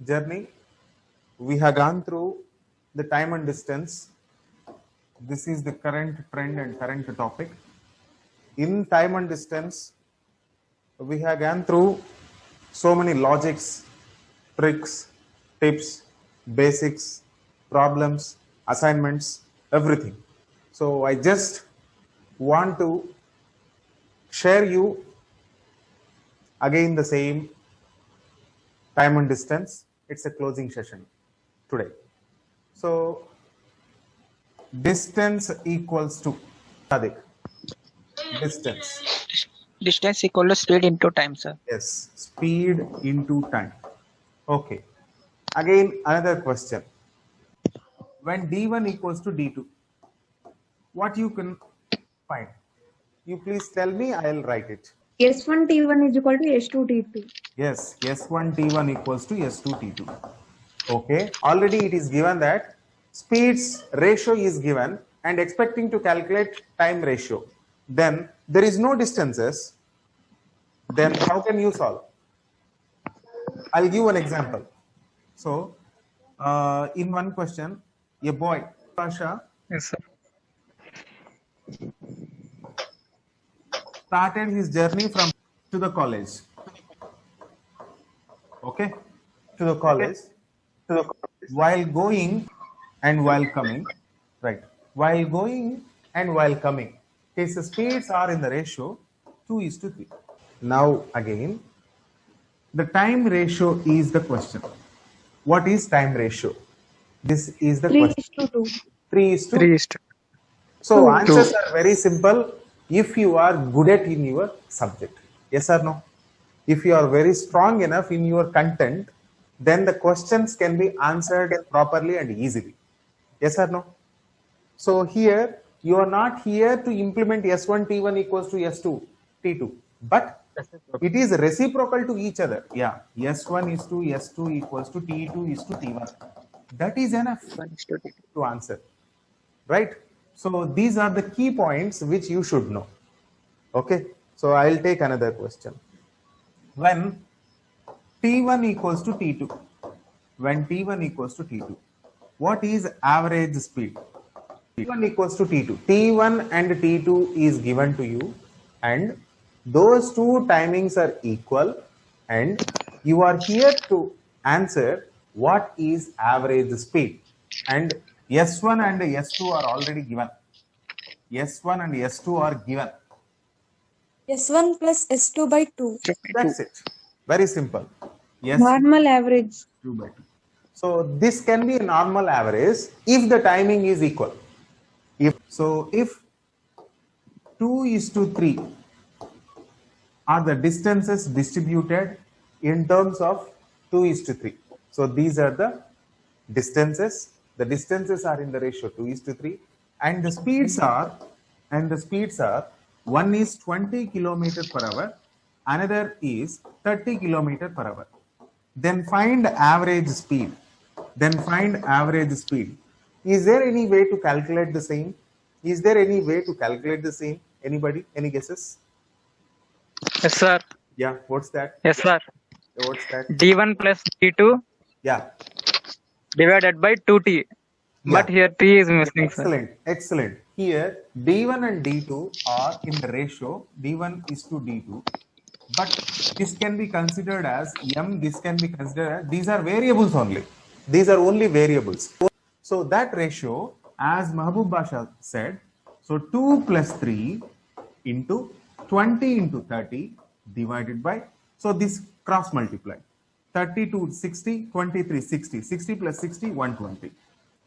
journey, we have gone through the time and distance. This is the current trend and current topic. In time and distance, we have gone through so many logics, tricks, tips, basics, problems, assignments, everything. So I just want to share you again the same time and distance. It's a closing session today. So distance equals to Sadik. Distance equal to speed into time, sir. Yes, speed into time. Okay. Again, another question. When d1 equals to d2, what you can find? You please tell me, I'll write it. S1 T1 is equal to S2 T2. Yes, S1 T1 equals to S2 T2. Okay, already it is given that speeds ratio is given and expecting to calculate time ratio. Then there is no distances. Then how can you solve? I'll give an example. So, in one question, a boy, Pasha, Yes, sir. started his journey from to the college. Okay, to the college. While going and while coming, right? While going and while coming, his speeds are in the ratio 2:3. Now again, the time ratio is the question. What is time ratio? This is the question. 3:2. 3:2. So answers are very simple. If you are good at in your subject, yes or no? If you are very strong enough in your content, then the questions can be answered properly and easily. Yes or no? So here, you are not here to implement S1 T1 equals to S2 T2, but it is reciprocal to each other. Yeah, S1 is to S2 equals to T2 is to T1. That is enough to answer, right? So these are the key points which you should know. Okay, so I'll take another question. When T1 equals to T2, when T1 equals to T2, what is average speed? T1 equals to T2. T1 and T2 is given to you, and those two timings are equal, and you are here to answer what is average speed. And S1 and S2 are already given. S1 and S2 are given. S1 plus S2 by 2. That's it. Very simple. Yes. Normal average. 2 by 2. So this can be a normal average if the timing is equal. If 2:3 are the distances distributed in terms of 2:3. So these are the distances. The distances are in the ratio 2:3, and the speeds are one is 20 km per hour, another is 30 km per hour. Then find average speed. Is there any way to calculate the same? Anybody? Any guesses? Yes, sir. Yeah, what's that? Yes, sir. What's that? D1 plus D2 Yeah. divided by 2T. But here T is missing, sir. Excellent. Here D1 and D2 are in the ratio D1 is to D2. But this can be considered as M, this can be considered as, these are variables only. These are only variables. So that ratio, as Mahbub Basha said, so 2 plus 3 into 20 into 30 divided by, so this cross multiply. 32 60, 23 60, 60 plus 60 120.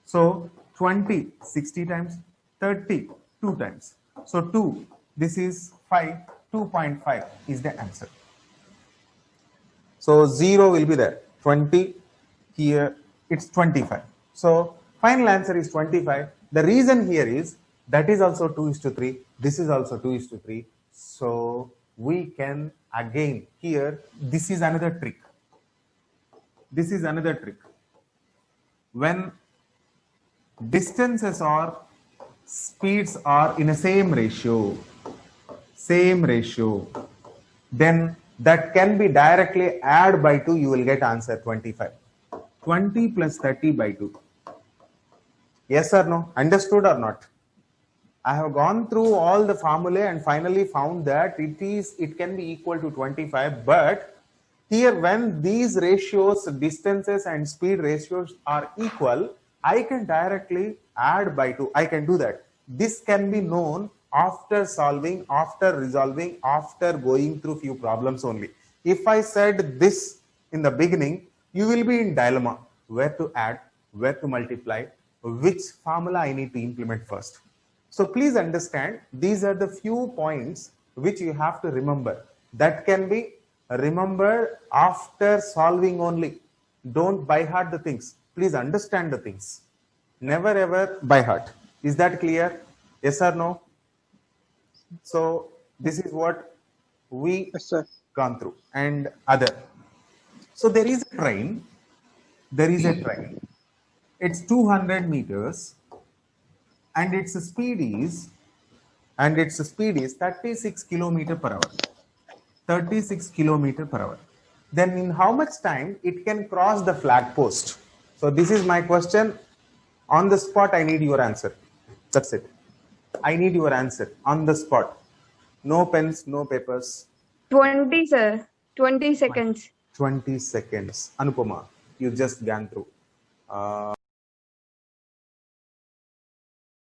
So 20 60 times, 30 2 times. So 2, this is 5, 2.5 is the answer. So 0 will be there. 20 here, it's 25. So final answer is 25. The reason here is that is also 2:3. This is also 2:3. So we can again here, this is another trick. When distances or speeds are in a same ratio, then that can be directly add by 2, you will get answer 25. 20 plus 30 by 2. Yes or no? Understood or not? I have gone through all the formulae and finally found that it can be equal to 25, but here when these ratios, distances and speed ratios are equal, I can directly add by 2. I can do that. This can be known after solving, after resolving, after going through few problems only. If I said this in the beginning, you will be in dilemma where to add, where to multiply, which formula I need to implement first. So please understand, these are the few points which you have to remember. That can be remembered after solving only. Don't by heart the things. Please understand the things. Never ever by heart. Is that clear? Yes or no? So this is what we gone through and other. So there is a train. It's 200 meters. And its speed is 36 kilometer per hour. 36 kilometer per hour. Then in how much time it can cross the flag post? So this is my question. On the spot, I need your answer. That's it. I need your answer on the spot. No pens, no papers. 20, sir. 20 seconds. 20 seconds. Anupama, you just gone through.